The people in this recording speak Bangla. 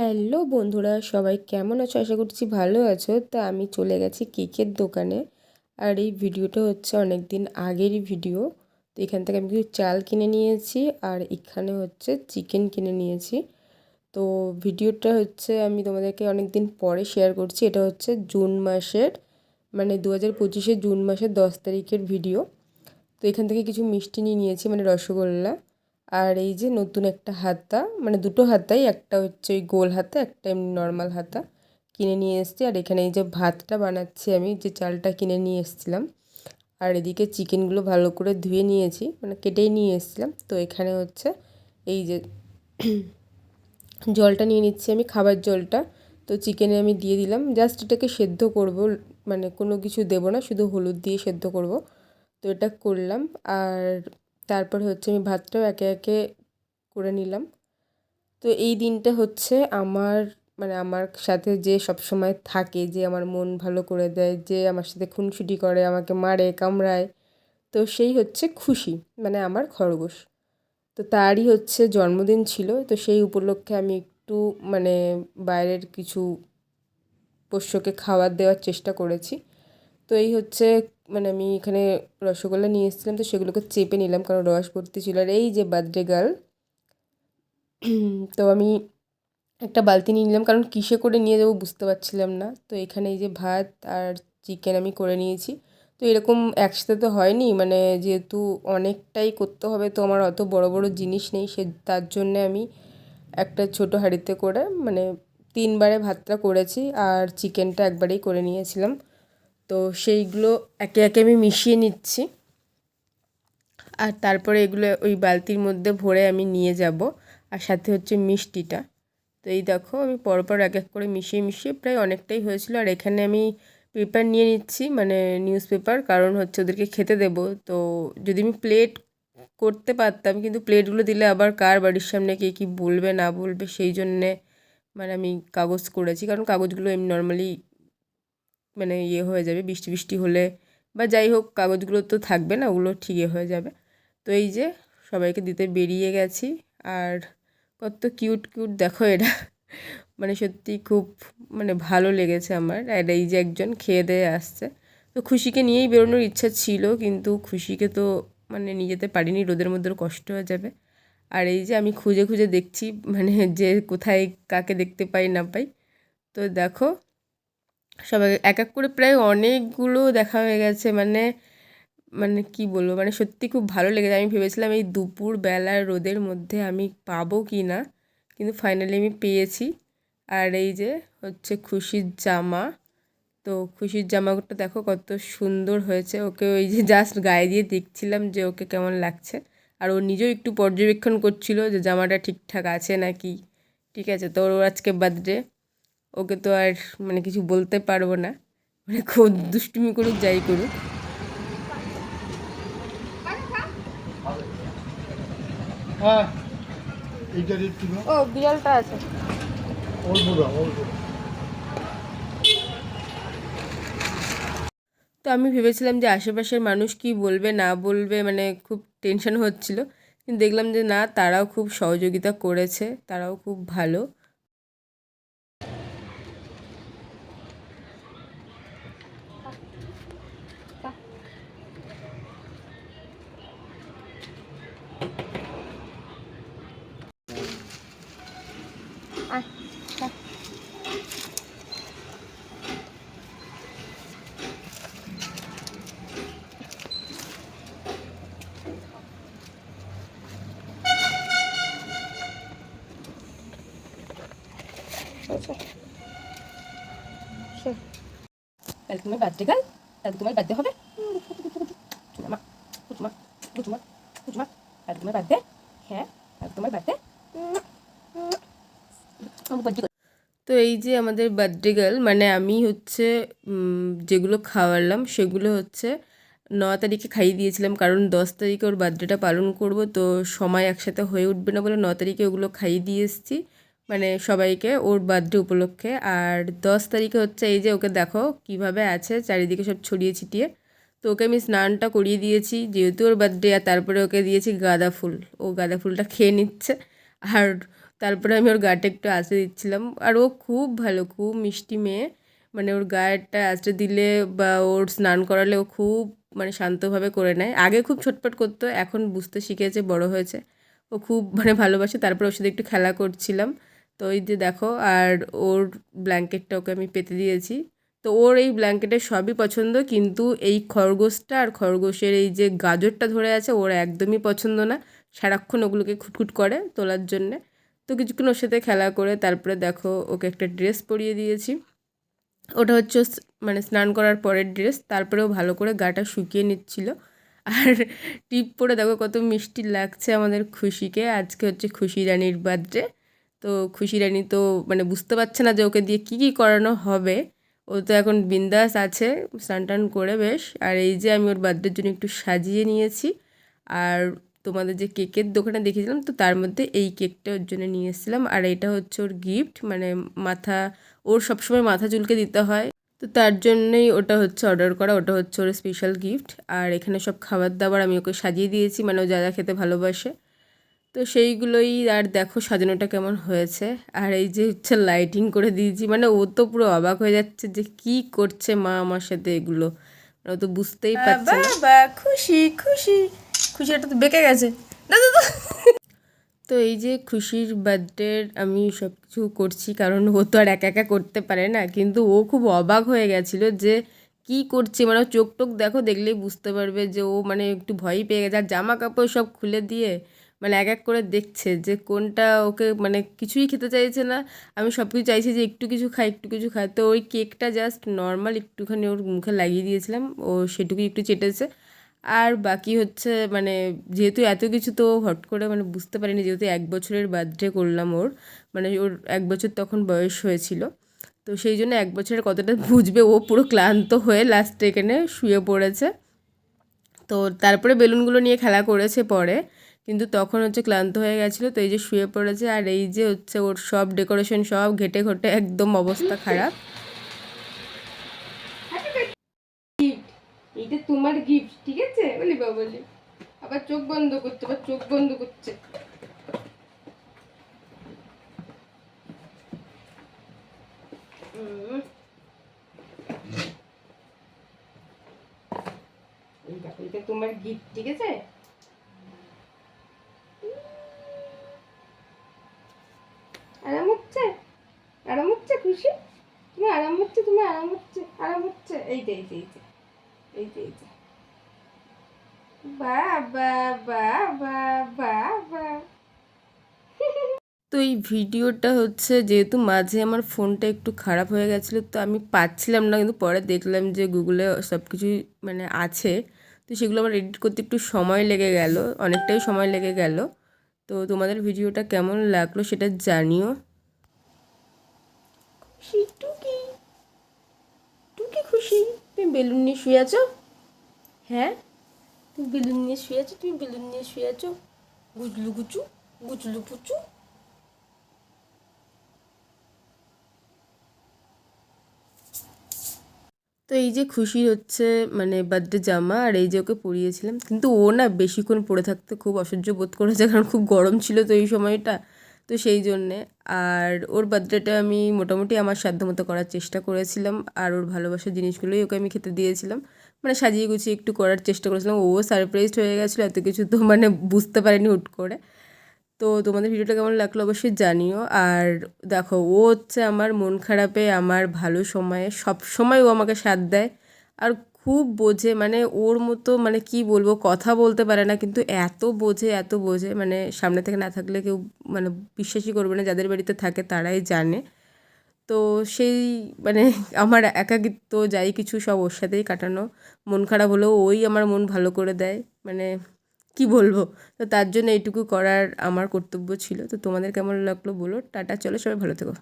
হ্যালো বন্ধুরা, সবাই কেমন আছো? আশা করছি ভালো আছো। তা আমি চলে গেছি কেকের দোকানে। আর এই ভিডিওটা হচ্ছে অনেক দিন আগেরই ভিডিও। তো এখান থেকে আমি কিছু চাল কিনে নিয়েছি আর এখানে হচ্ছে চিকেন কিনে নিয়েছি। তো ভিডিওটা হচ্ছে আমি তোমাদেরকে অনেক দিন পরে শেয়ার করছি। এটা হচ্ছে জুন মাসের মানে 2025 জুন মাসের 10 তারিখের ভিডিও। তো এখান থেকে কিছু মিষ্টি নিয়ে নিয়েছি, মানে রসগোল্লা। আর এই যে নতুন একটা হাতা, মানে দুটো হাতাই, একটা হচ্ছে ওই গোল হাতা, একটা এমনি নর্মাল হাতা কিনে নিয়ে এসেছি। আর এখানে এই যে ভাতটা বানাচ্ছি আমি, যে চালটা কিনে নিয়ে এসেছিলাম। আর এদিকে চিকেনগুলো ভালো করে ধুয়ে নিয়েছি, মানে কেটেই নিয়ে এসেছিলাম। তো এখানে হচ্ছে এই যে জলটা নিয়ে নিচ্ছি আমি, খাবার জলটা। তো চিকেনে আমি দিয়ে দিলাম, জাস্ট এটাকে সেদ্ধ করব, মানে কোনো কিছু দেব না, শুধু হলুদ দিয়ে সেদ্ধ করব। তো এটা করলাম। আর তারপর হচ্ছে আমি ভাতটাও একে একে করে নিলাম। তো এই দিনটা হচ্ছে আমার, মানে আমার সাথে যে সব সময় থাকে, যে আমার মন ভালো করে দেয়, যে আমার সাথে খুনসুটি করে, আমাকে মারে কামড়ায়, তো সেই হচ্ছে খুশি, মানে আমার খরগোশ। তো তারই হচ্ছে জন্মদিন ছিল। তো সেই উপলক্ষে আমি একটু মানে বাইরের কিছু পোষ্যকে খাবার দেওয়ার চেষ্টা করেছি। তো এই হচ্ছে, মানে আমি এখানে রসগোল্লা নিয়ে এসেছিলাম, তো সেগুলোকে চেপে নিলাম কারণ রস ভর্তি ছিল। আর এই যে বার্থডে গার্ল, তো আমি একটা বালতি নিয়ে নিলাম কারণ কিসে করে নিয়ে যাবো বুঝতে পারছিলাম না। তো এখানে এই যে ভাত আর চিকেন আমি করে নিয়েছি। তো এরকম একসাথে তো হয়নি, মানে যেহেতু অনেকটাই করতে হবে, তো আমার অত বড় বড় জিনিস নেই, তার জন্যে আমি একটা ছোট হাঁড়িতে করে মানে 3বারে ভাতটা করেছি আর চিকেনটা একবারেই করে নিয়েছিলাম। তো সেইগুলো একে একে আমি মিশিয়ে নিচ্ছি। আর তারপরে এগুলো ওই বালতির মধ্যে ভরে আমি নিয়ে যাব। আর সাথে হচ্ছে মিষ্টিটা। তো এই দেখো আমি পরপর এক এক করে মিশিয়ে মিশিয়ে প্রায় অনেকটাই হয়েছিল। আর এখানে আমি পেপার নিয়ে নিচ্ছি, মানে নিউজ পেপার, কারণ হচ্ছে ওদেরকে খেতে দেবো। তো যদি আমি প্লেট করতে পারতাম, কিন্তু প্লেটগুলো দিলে আবার কার বাড়ির সামনে কে কী বলবে না বলবে, সেই জন্যে মানে আমি কাগজ করেছি। কারণ কাগজগুলো এমনি নর্মালি মানে ইয়ে হয়ে যাবে, বৃষ্টি বৃষ্টি হলে বা যাই হোক, কাগজগুলো তো থাকবে না, ওগুলো ঠিকই হয়ে যাবে। তো এই যে সবাইকে দিতে বেরিয়ে গেছি। আর কত কিউট কিউট দেখো এরা, মানে সত্যি খুব মানে ভালো লেগেছে আমার। আর এই যে একজন খেয়ে দিয়ে আসছে। তো খুশিকে নিয়েই বেরোনোর ইচ্ছা ছিল, কিন্তু খুশিকে তো মানে নিয়ে যেতে পারিনি, রোদের মধ্যে কষ্ট হয়ে যাবে। আর এই যে আমি খুঁজে খুঁজে দেখছি, মানে যে কোথায় কাকে দেখতে পাই না পাই। তো দেখো সবাই এক এক করে প্রায় অনেকগুলো দেখা হয়ে গেছে, মানে মানে কি বলবো, মানে সত্যি খুব ভালো লেগেছে। আমি ভেবেছিলাম এই দুপুর বেলার রোদের মধ্যে আমি পাবো কি না, কিন্তু ফাইনালি আমি পেয়েছি। আর এই যে হচ্ছে খুশির জামা। তো খুশির জামাটা দেখো কত সুন্দর হয়েছে। ওকে ওই যে জাস্ট গায়ে দিয়ে দেখছিলাম যে ওকে কেমন লাগছে। আর ও নিজেও একটু পর্যবেক্ষণ করছিল যে জামাটা ঠিকঠাক আছে নাকি। ঠিক আছে, তো ওর আজকে বার্থডে, ওকে তো আর মানে কিছু বলতে পারবো না, মানে খুব দুষ্টুমি করুক যাই করুক। হ্যাঁ, এইটা একটু ও বিড়ালটা আছে। অল্প দাও, অল্প। তো আমি ভেবেছিলাম যে আশেপাশের মানুষ কি বলবে না বলবে, মানে খুব টেনশন হচ্ছিল। কিন্তু দেখলাম যে না, তারাও খুব সহযোগিতা করেছে, তারাও খুব ভালো। কাল তোমার বার্থডে, কাল কাল তোমার বার্থডে হবে। মা কুচমা কুচমা কুচমা, কাল তোমার বার্থডে। হ্যাঁ, কাল তোমার বার্থডে। তো এই যে আমাদের বার্থডে গার্ল, মানে আমি হচ্ছে যেগুলো খাওয়ালাম সেগুলো হচ্ছে 9 তারিখে খাইয়ে দিয়েছিলাম, কারণ 10 তারিখে ওর বার্থডেটা পালন করব। তো সময় একসাথে হয়ে উঠবে না বলে 9 তারিখে ওগুলো খাইয়ে দিয়ে এসেছি, মানে সবাইকে ওর বার্থডে উপলক্ষে। আর 10 তারিখে হচ্ছে এই যে ওকে দেখো কিভাবে আছে, চারিদিকে সব ছড়িয়ে ছিটিয়ে। তো ওকে আমি স্নানটা করিয়ে দিয়েছি যেহেতু ওর বার্থডে। আর তারপরে ওকে দিয়েছি গাঁদা ফুল, ও গাঁদা ফুলটা খেয়ে নিচ্ছে। আর তারপরে আমি ওর গাটা একটু আঁচড়ে দিচ্ছিলাম, আর ও খুব ভালো, খুব মিষ্টি মেয়ে। মানে ওর গায়েরটা আঁচড়ে দিলে বা ওর স্নান করালে ও খুব মানে শান্তভাবে করে নেয়। আগে খুব ছটপট করতো, এখন বুঝতে শিখেছে, বড় হয়েছে। ও খুব মানে ভালোবাসে। তারপরে ওর সাথে একটু খেলা করছিলাম। তো ওই যে দেখো, আর ওর ব্ল্যাঙ্কেটটা ওকে আমি পেতে দিয়েছি। তো ওর এই ব্ল্যাঙ্কেটের সবই পছন্দ, কিন্তু এই খরগোশটা আর খরগোশের এই যে গাজরটা ধরে আছে ওর একদমই পছন্দ না। সারাক্ষণ ওগুলোকে খুটখুট করে তোলার জন্যে। তো কিছুক্ষণ ওর সাথে খেলা করে তারপরে দেখো ওকে একটা ড্রেস পরিয়ে দিয়েছি। ওটা হচ্ছে মানে স্নান করার পরের ড্রেস। তারপরেও ভালো করে গাটা শুকিয়ে নিচ্ছিল। আর টিপ পরে দেখো কত মিষ্টি লাগছে আমাদের খুশিকে। আজকে হচ্ছে খুশি রানীর বার্থডে। তো খুশি রানী তো মানে বুঝতে পারছে না যে ওকে দিয়ে কী কী করানো হবে। ও তো এখন বিন্দাস আছে স্নান টান করে বেশ। আর এই যে আমি ওর বার্থডের জন্য একটু সাজিয়ে নিয়েছি। আর তোমাদের যে কেকের দোকানে দেখিয়েছিলাম, তো তার মধ্যে এই কেকটা ওর জন্য নিয়ে এসেছিলাম। আর এটা হচ্ছে ওর গিফট, মানে মাথা, ওর সবসময় মাথা চুলকে দিতে হয়, তো তার জন্যই ওটা হচ্ছে অর্ডার করা। ওটা হচ্ছে ওর স্পেশাল গিফট। আর এখানে সব খাবার দাবার আমি ওকে সাজিয়ে দিয়েছি, মানে ও যা যা খেতে ভালোবাসে। তো সেইগুলোই। আর দেখো সাজানোটা কেমন হয়েছে। আর এই যে হচ্ছে লাইটিং করে দিয়েছি, মানে ও তো পুরো অবাক হয়ে যাচ্ছে যে কি করছে মা আমার সাথে এগুলো। ও তো বুঝতেই পারছে না। বাবা খুশি খুশি খুশি, এটা তো বেঁকে গেছে। তো এই যে খুশির বার্থডের আমি সব কিছু করছি, কারণ ও তো আর একা একা করতে পারে না। কিন্তু ও খুব অবাক হয়ে গেছিলো যে কি করছে, মানে চোখ টোক দেখো, দেখলেই বুঝতে পারবে যে ও মানে একটু ভয়ই পেয়ে গেছে। আর জামা কাপড় সব খুলে দিয়ে মানে এক এক করে দেখছে যে কোনটা ওকে, মানে কিছুই খেতে চাইছে না। আমি সব কিছু চাইছি যে একটু কিছু খাই, একটু কিছু খাই। তো ওই কেকটা জাস্ট নর্মাল একটুখানি ওর মুখে লাগিয়ে দিয়েছিলাম, ও সেটুকুই একটু চেটেছে। আর বাকি হচ্ছে মানে যেহেতু এত কিছু তো হট করে মানে বুঝতে পারিনি, যেহেতু 1 বছরের বার্থডে করলাম ওর, মানে ওর 1 বছর তখন বয়স হয়েছিল। তো সেই জন্য 1 বছরের কতটা বুঝবে, ও পুরো ক্লান্ত হয়ে লাস্টে এখানে শুয়ে পড়েছে। তো তারপরে বেলুনগুলো নিয়ে খেলা করেছে পরে, কিন্তু তখন হচ্ছে ক্লান্ত হয়ে গেছিলো। তো এই যে শুয়ে পড়েছে। আর এই যে হচ্ছে ওর সব ডেকোরেশন সব ঘেটে ঘটে একদম অবস্থা খারাপ। এইটা তোমার গিফট, ঠিক আছে? বলি বাবলি আবার চোখ বন্ধ করছে, আবার চোখ বন্ধ করছে। এই দেখো, এটা তোমার গিফট, ঠিক আছে? আরাম হচ্ছে? আরাম হচ্ছে খুশি? তোমার আরাম হচ্ছে? তোমার আরাম হচ্ছে? আরাম হচ্ছে? এই যে এই যে এই যে এই যে এই যে বাবা বাবা বাবা। তো এই ভিডিওটা হচ্ছে যেহেতু মাঝে আমার ফোনটা একটু খারাপ হয়ে গেছিলো, তো আমি পাচ্ছিলাম না, কিন্তু পরে দেখলাম যে গুগলে সব কিছুই মানে আছে। তো সেগুলো আমার এডিট করতে একটু সময় লেগে গেল, অনেকটাই সময় লেগে গেল। তো তোমাদের ভিডিওটা কেমন লাগলো সেটা জানিও। খুশি টুকি, টুকি খুশি, তুমি বেলুন নিয়ে শুয়ে আছো? হ্যাঁ, তুমি বেলুন নিয়ে শুয়ে আছো, তুমি বেলুন নিয়ে শুয়ে আছো। গুজলু গুচু, গুজলু পুচু। তো এই যে খুশি হচ্ছে মানে বার্থডে জামা, আর এই যে ওকে পরিয়েছিলাম, কিন্তু ও না বেশিক্ষণ পরে থাকতে খুব অসহ্য বোধ করেছে, কারণ খুব গরম ছিল তো এই সময়টা। তো সেই জন্যে। আর ওর বার্থডেটা আমি মোটামুটি আমার সাধ্যমতো করার চেষ্টা করেছিলাম। আর ওর ভালোবাসার জিনিসগুলোই ওকে আমি খেতে দিয়েছিলাম, মানে সাজিয়ে গুছিয়ে একটু করার চেষ্টা করেছিলাম। ও সারপ্রাইজড হয়ে গেছিলো, এত কিছু তো মানে বুঝতে পারেনি হুট করে। তো তোমাদের ভিডিওটা কেমন লাগলো অবশ্যই জানিও। আর দেখো, ও হচ্ছে আমার মন খারাপে, আমার ভালো সময়ে সব সময় ও আমাকে সাথ দেয়। আর খুব বোঝে, মানে ওর মতো মানে কি বলবো, কথা বলতে পারে না, কিন্তু এত বোঝে এত বোঝে, মানে সামনে থেকে না থাকলে কেউ মানে বিশ্বাসই করবে না, যাদের বাড়িতে থাকে তারাই জানে। তো সেই মানে আমার একাকিত্ব যাই কিছু সব ওর সাথেই কাটানো। মন খারাপ হলেও ওই আমার মন ভালো করে দেয়, মানে কি বলবো। তো তার জন্য এইটুকু করার আমার কর্তব্য ছিল। তো তোমাদের কেমন লাগলো বলো। টাটা, চলো সবাই ভালো থেকো।